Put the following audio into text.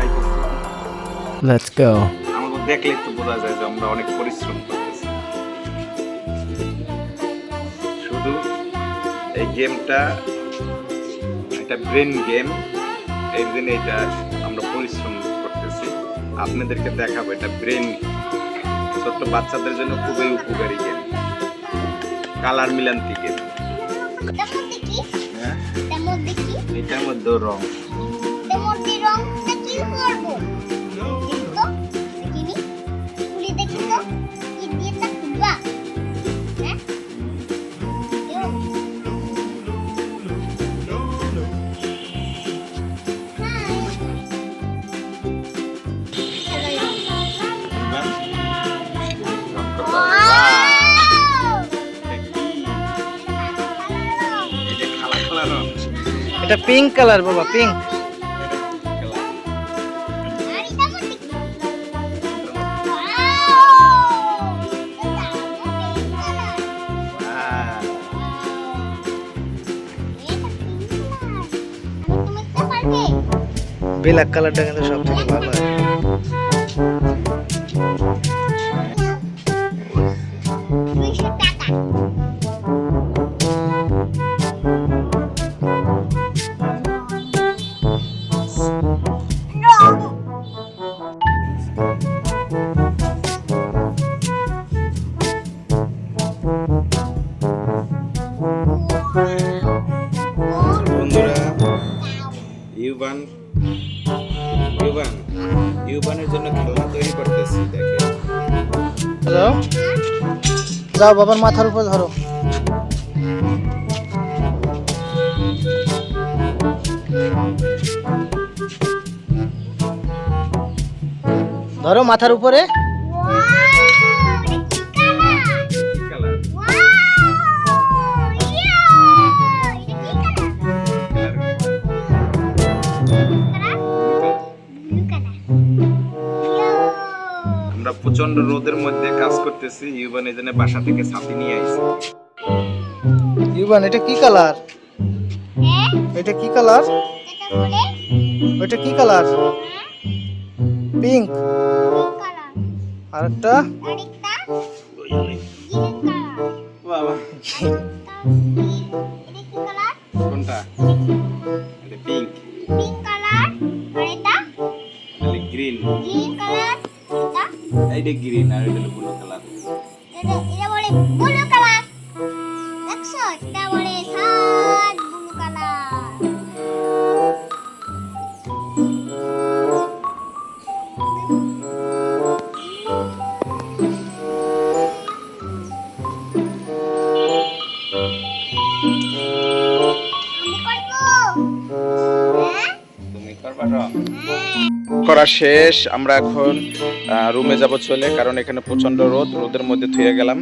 গাইতেছি। Let's go. আমাকে দেখলে একটু বোঝা যায় যে আমরা অনেক পরিশ্রম করতেছি। শুধু এই গেমটা একটা ব্রেন গেম, এই জন্য এটা আমরা পরিশ্রম করতেছি। আপনাদেরকে দেখাবো এটা ব্রেন, ছোট্ট বাচ্চাদের জন্য খুবই উপকারী গেম, কালার মিলান্তি গেম। হ্যাঁ, এটার মধ্যে রং এটা পিঙ্ক কালার বাবা, পিঙ্ক। ব্ল্যাক কালারটা কিন্তু সবথেকে ভালো হয়। বন্ধুরা, ইউবানের জন্য খেলনা তৈরি করতেছি। দেখে হ্যালো, যাও বাবার মাথার উপর ধরো। ধরো মাথার উপরে। আমরা প্রচন্ড রোদের মধ্যে কাজ করতেছি। ইউবান এজন্য বাসা থেকে ছাতি নিয়ে আইছে। ইউবান, এটা কি কালার? এটা কি কালার? ওইটা কি কালার? পিঙ্ক। আরেকটা বাবা, কোনটা? এটা পিঙ্ক, গ্রিন, এইটা গ্রিন, আর এটা ব্লু কালার। তুমি করবা রং করা শেষ। আমরা এখন রুমে যাব চলে, কারণ এখানে প্রচন্ড রোদের মধ্যে থুয়ে গেলাম।